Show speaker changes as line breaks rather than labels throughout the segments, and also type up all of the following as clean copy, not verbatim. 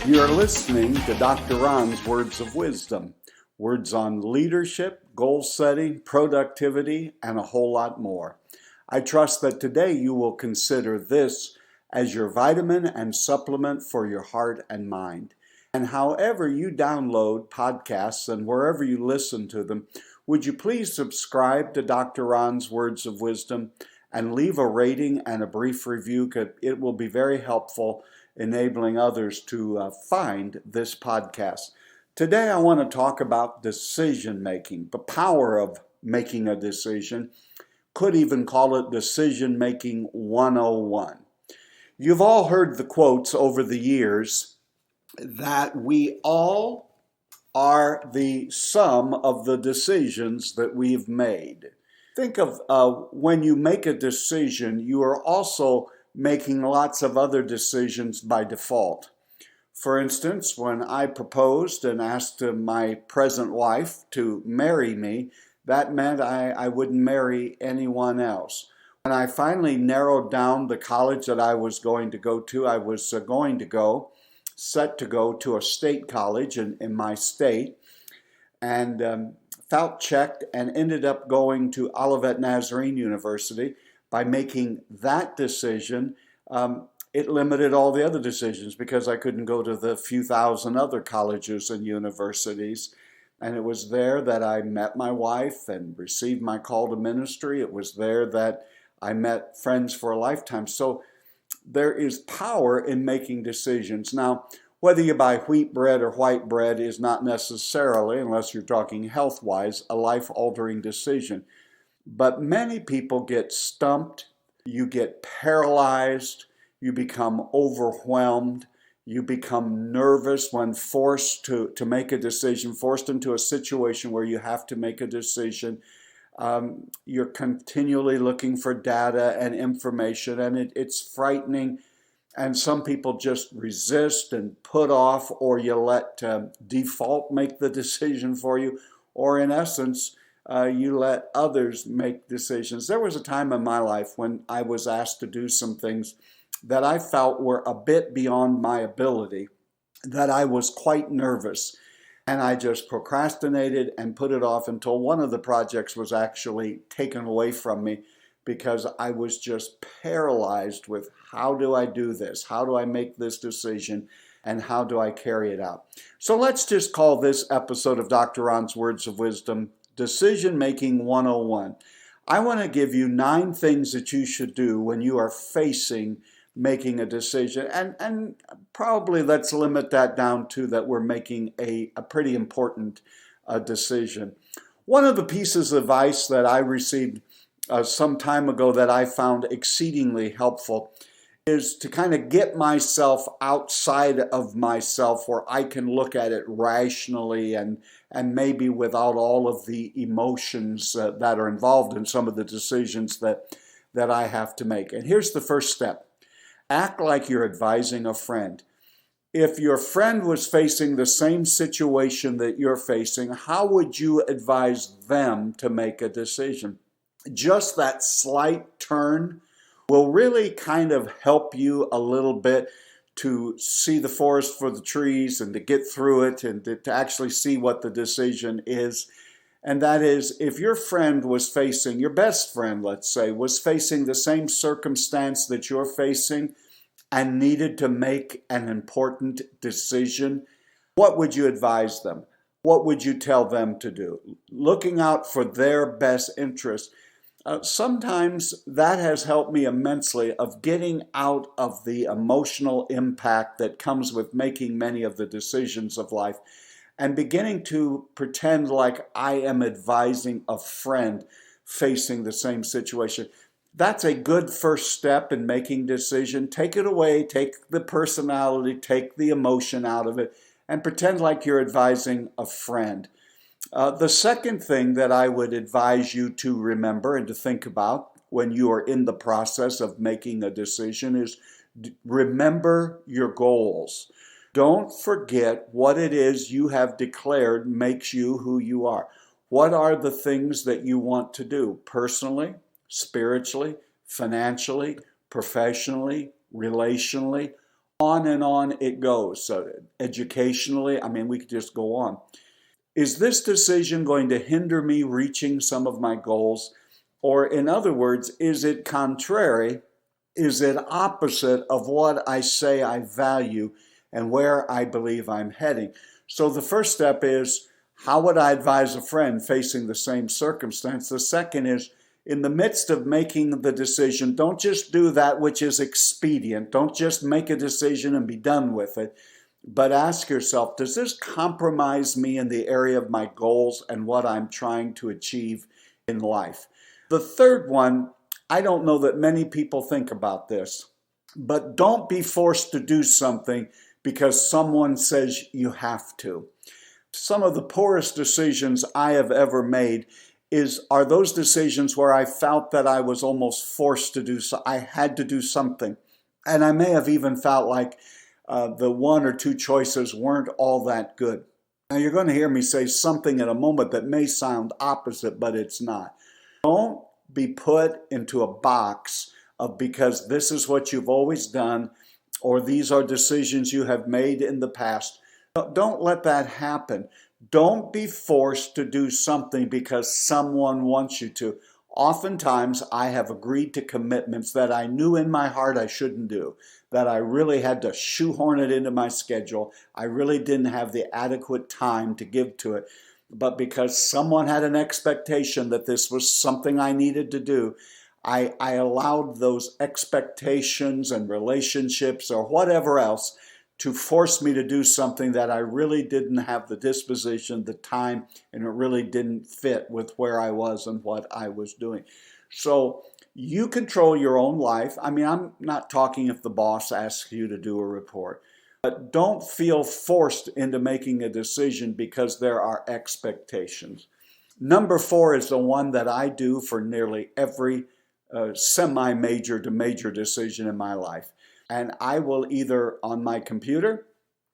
You're listening to Dr. Ron's Words of Wisdom, words on leadership, goal setting, productivity, and a whole lot more. I trust that today you will consider this as your vitamin and supplement for your heart and mind. And however you download podcasts and wherever you listen to them, would you please subscribe to Dr. Ron's Words of Wisdom and leave a rating and a brief review? It will be very helpful, enabling others to find this podcast. Today I want to talk about decision making, the power of making a decision. Could even call it Decision Making 101. You've all heard the quotes over the years that we all are the sum of the decisions that we've made. Think of when you make a decision, you are also making lots of other decisions by default. For instance, when I proposed and asked my present wife to marry me, that meant I wouldn't marry anyone else. When I finally narrowed down the college that I was going to go to, I was set to go to a state college in my state, and felt checked and ended up going to Olivet Nazarene University. By making that decision, it limited all the other decisions because I couldn't go to the few thousand other colleges and universities. And it was there that I met my wife and received my call to ministry. It was there that I met friends for a lifetime. So there is power in making decisions. Now, whether you buy wheat bread or white bread is not necessarily, unless you're talking health-wise, a life-altering decision. But many people get stumped, you get paralyzed, you become overwhelmed, you become nervous when forced to make a decision, forced into a situation where you have to make a decision. You're continually looking for data and information, and it's frightening. And some people just resist and put off, or you let default make the decision for you, or in essence, you let others make decisions. There was a time in my life when I was asked to do some things that I felt were a bit beyond my ability, that I was quite nervous. And I just procrastinated and put it off until one of the projects was actually taken away from me because I was just paralyzed with how do I do this? How do I make this decision? And how do I carry it out? So let's just call this episode of Dr. Ron's Words of Wisdom Decision Making 101. I want to give you 9 things that you should do when you are facing making a decision. And probably let's limit that down to that we're making a pretty important decision. One of the pieces of advice that I received some time ago that I found exceedingly helpful is to kind of get myself outside of myself where I can look at it rationally and maybe without all of the emotions that are involved in some of the decisions that I have to make. And here's the first step. Act like you're advising a friend. If your friend was facing the same situation that you're facing, how would you advise them to make a decision? Just that slight turn will really kind of help you a little bit to see the forest for the trees and to get through it and to actually see what the decision is. And that is, if your friend was facing, your best friend, let's say, was facing the same circumstance that you're facing and needed to make an important decision, what would you advise them? What would you tell them to do? Looking out for their best interest. Sometimes that has helped me immensely of getting out of the emotional impact that comes with making many of the decisions of life and beginning to pretend like I am advising a friend facing the same situation. That's a good first step in making decision. Take it away, take the personality, take the emotion out of it, and pretend like you're advising a friend. The second thing that I would advise you to remember and to think about when you are in the process of making a decision is remember your goals. Don't forget what it is you have declared makes you who you are. What are the things that you want to do personally, spiritually, financially, professionally, relationally? On and on it goes. So educationally, I mean, we could just go on. Is this decision going to hinder me reaching some of my goals? Or in other words, is it contrary? Is it opposite of what I say I value and where I believe I'm heading? So the first step is, how would I advise a friend facing the same circumstance? The second is, in the midst of making the decision, don't just do that which is expedient. Don't just make a decision and be done with it. But ask yourself, does this compromise me in the area of my goals and what I'm trying to achieve in life? The third one, I don't know that many people think about this, but don't be forced to do something because someone says you have to. Some of the poorest decisions I have ever made are those decisions where I felt that I was almost forced to do so. I had to do something. And I may have even felt like the one or two choices weren't all that good. Now you're going to hear me say something in a moment that may sound opposite, but it's not. Don't be put into a box of because this is what you've always done or these are decisions you have made in the past. Don't let that happen. Don't be forced to do something because someone wants you to. Oftentimes, I have agreed to commitments that I knew in my heart I shouldn't do, that I really had to shoehorn it into my schedule. I really didn't have the adequate time to give to it. But because someone had an expectation that this was something I needed to do, I allowed those expectations and relationships or whatever else to force me to do something that I really didn't have the disposition, the time, and it really didn't fit with where I was and what I was doing. So you control your own life. I mean, I'm not talking if the boss asks you to do a report, but don't feel forced into making a decision because there are expectations. Number 4 is the one that I do for nearly every semi-major to major decision in my life. And I will either on my computer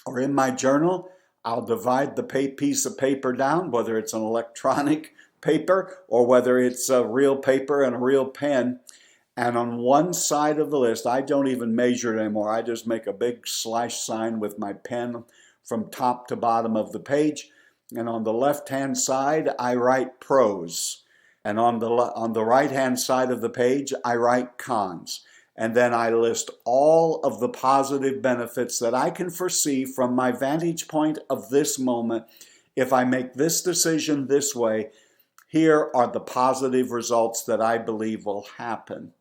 or in my journal, I'll divide the piece of paper down, whether it's an electronic paper or whether it's a real paper and a real pen. And on one side of the list, I don't even measure it anymore. I just make a big slash sign with my pen from top to bottom of the page. And on the left-hand side, I write pros. And on the right-hand side of the page, I write cons. And then I list all of the positive benefits that I can foresee from my vantage point of this moment. If I make this decision this way, here are the positive results that I believe will happen.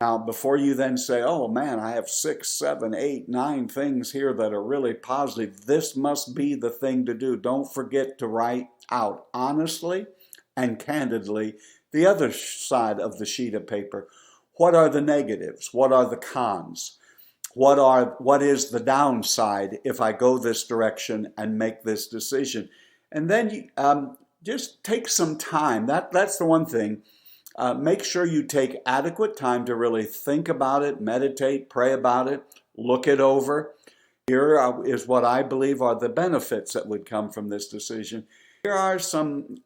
Now, before you then say, oh man, I have 6, 7, 8, 9 things here that are really positive, this must be the thing to do. Don't forget to write out honestly and candidly the other side of the sheet of paper. What are the negatives? What are the cons? What is the downside if I go this direction and make this decision? And then just take some time. That's the one thing. Make sure you take adequate time to really think about it, meditate, pray about it, look it over. Here is what I believe are the benefits that would come from this decision. Here are some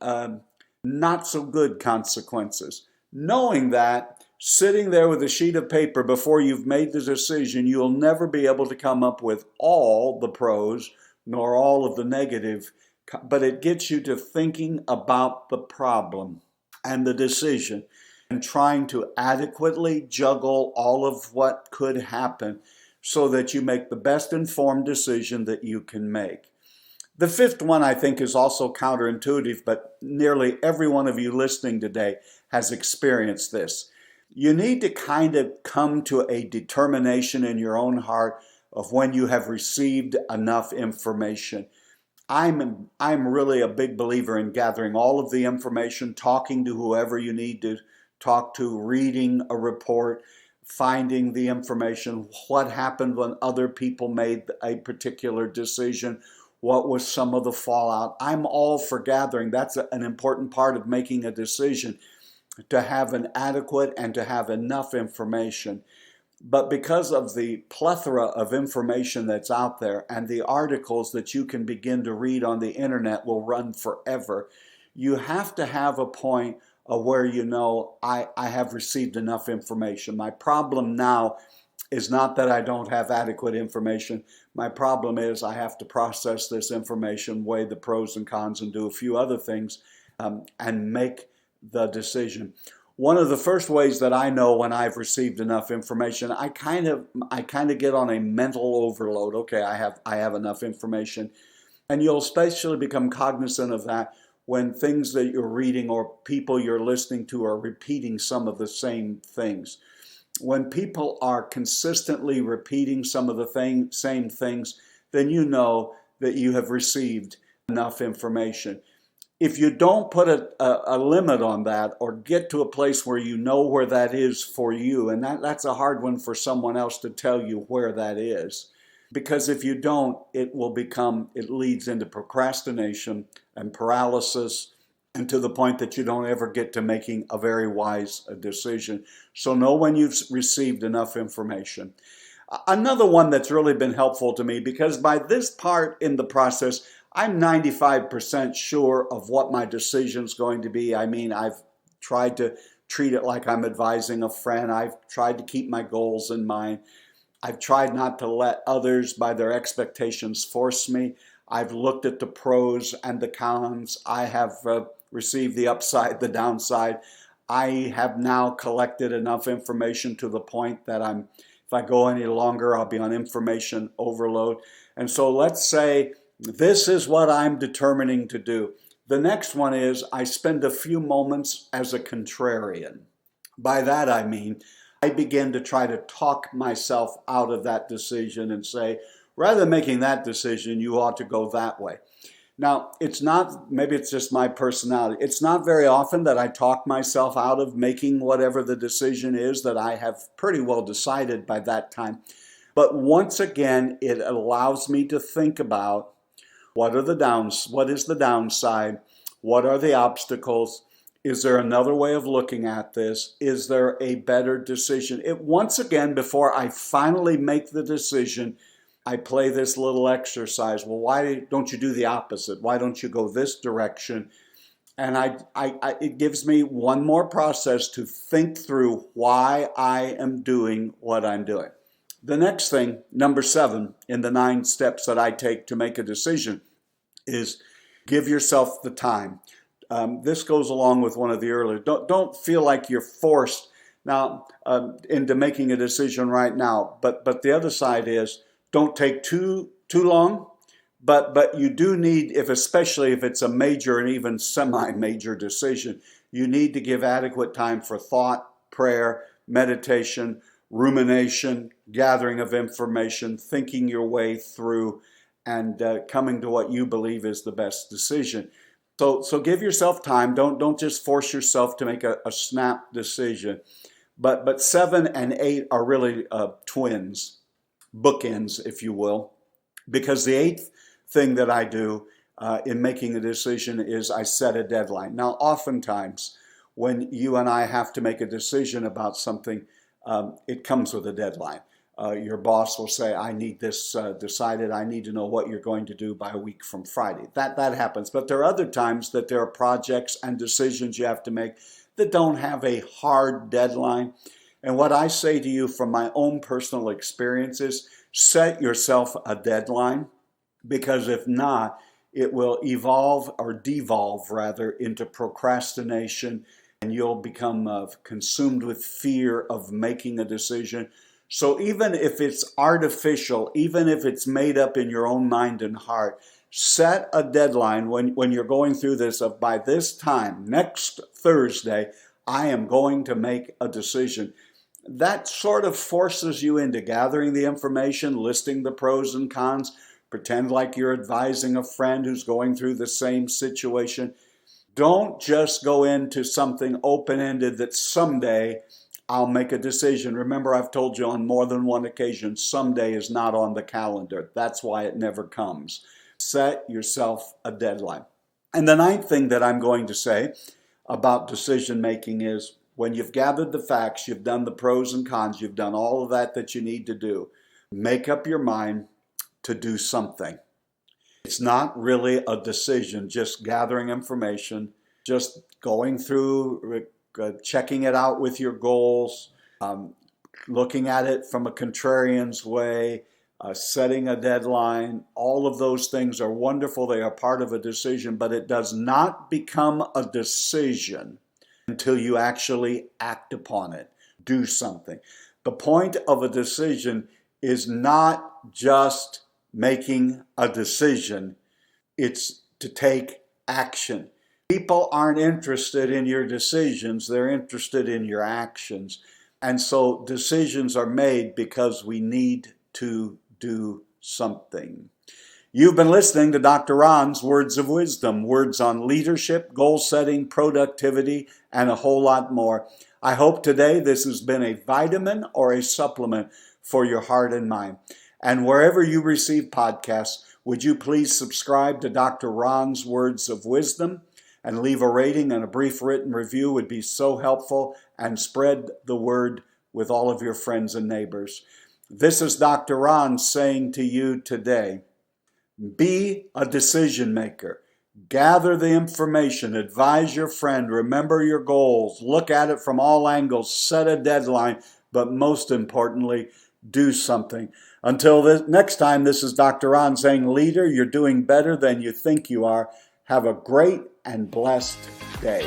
not so good consequences. Knowing that, sitting there with a sheet of paper before you've made the decision, you'll never be able to come up with all the pros nor all of the negative, but it gets you to thinking about the problem and the decision and trying to adequately juggle all of what could happen so that you make the best informed decision that you can make. The fifth one I think is also counterintuitive, but nearly every one of you listening today has experienced this. You need to kind of come to a determination in your own heart of when you have received enough information. I'm really a big believer in gathering all of the information, talking to whoever you need to talk to, reading a report, finding the information, what happened when other people made a particular decision, what was some of the fallout. I'm all for gathering. That's an important part of making a decision, to have an adequate and to have enough information. But because of the plethora of information that's out there and the articles that you can begin to read on the internet will run forever, you have to have a point of where you know, I have received enough information. My problem now is not that I don't have adequate information. My problem is I have to process this information, weigh the pros and cons, and do a few other things, and make the decision. One of the first ways that I know when I've received enough information, I kind of get on a mental overload. Okay, I have enough information. And you'll especially become cognizant of that when things that you're reading or people you're listening to are repeating some of the same things. When people are consistently repeating some of the same things, then you know that you have received enough information. If you don't put a limit on that or get to a place where you know where that is for you, and that's a hard one for someone else to tell you where that is, because if you don't, it leads into procrastination and paralysis, and to the point that you don't ever get to making a very wise decision. So know when you've received enough information. Another one that's really been helpful to me, because by this part in the process, I'm 95% sure of what my decision's going to be. I mean, I've tried to treat it like I'm advising a friend. I've tried to keep my goals in mind. I've tried not to let others, by their expectations, force me. I've looked at the pros and the cons. I have received the upside, the downside. I have now collected enough information to the point that if I go any longer, I'll be on information overload. And so let's say this is what I'm determining to do. The next one is I spend a few moments as a contrarian. By that I mean, I begin to try to talk myself out of that decision and say, rather than making that decision, you ought to go that way. Now, maybe it's just my personality. It's not very often that I talk myself out of making whatever the decision is that I have pretty well decided by that time. But once again, it allows me to think about what is the downside? What are the obstacles? Is there another way of looking at this? Is there a better decision? Once again, before I finally make the decision, I play this little exercise. Well, why don't you do the opposite? Why don't you go this direction? And it gives me one more process to think through why I am doing what I'm doing. The next thing, number 7 in the 9 steps that I take to make a decision, is give yourself the time. This goes along with one of the earlier. Don't feel like you're forced now into making a decision right now. But the other side is don't take too long. But you do need, especially if it's a major and even semi-major decision, you need to give adequate time for thought, prayer, meditation, rumination, gathering of information, thinking your way through, and coming to what you believe is the best decision. So give yourself time. Don't just force yourself to make a snap decision. But 7 and 8 are really twins, bookends, if you will, because the 8th thing that I do in making a decision is I set a deadline. Now, oftentimes, when you and I have to make a decision about something, it comes with a deadline. Your boss will say, I need this decided. I need to know what you're going to do by a week from Friday. That happens. But there are other times that there are projects and decisions you have to make that don't have a hard deadline. And what I say to you from my own personal experience is set yourself a deadline, because if not, it will evolve or devolve rather into procrastination, and you'll become consumed with fear of making a decision. So even if it's artificial, even if it's made up in your own mind and heart, set a deadline when you're going through this of by this time, next Thursday, I am going to make a decision. That sort of forces you into gathering the information, listing the pros and cons, pretend like you're advising a friend who's going through the same situation. Don't just go into something open-ended that someday I'll make a decision. Remember, I've told you on more than one occasion, someday is not on the calendar. That's why it never comes. Set yourself a deadline. And the 9th thing that I'm going to say about decision making is when you've gathered the facts, you've done the pros and cons, you've done all of that you need to do, make up your mind to do something. It's not really a decision, just gathering information, just going through, checking it out with your goals, looking at it from a contrarian's way, setting a deadline. All of those things are wonderful. They are part of a decision, but it does not become a decision until you actually act upon it, do something. The point of a decision is not just making a decision, it's to take action. People aren't interested in your decisions, they're interested in your actions. And so decisions are made because we need to do something. You've been listening to Dr. Ron's Words of Wisdom, words on leadership, goal setting, productivity, and a whole lot more. I hope today this has been a vitamin or a supplement for your heart and mind. And wherever you receive podcasts, would you please subscribe to Dr. Ron's Words of Wisdom and leave a rating and a brief written review would be so helpful, and spread the word with all of your friends and neighbors. This is Dr. Ron saying to you today, be a decision maker. Gather the information, advise your friend, remember your goals, look at it from all angles, set a deadline, but most importantly, do something. Until next time, this is Dr. Ron saying, leader, you're doing better than you think you are. Have a great and blessed day.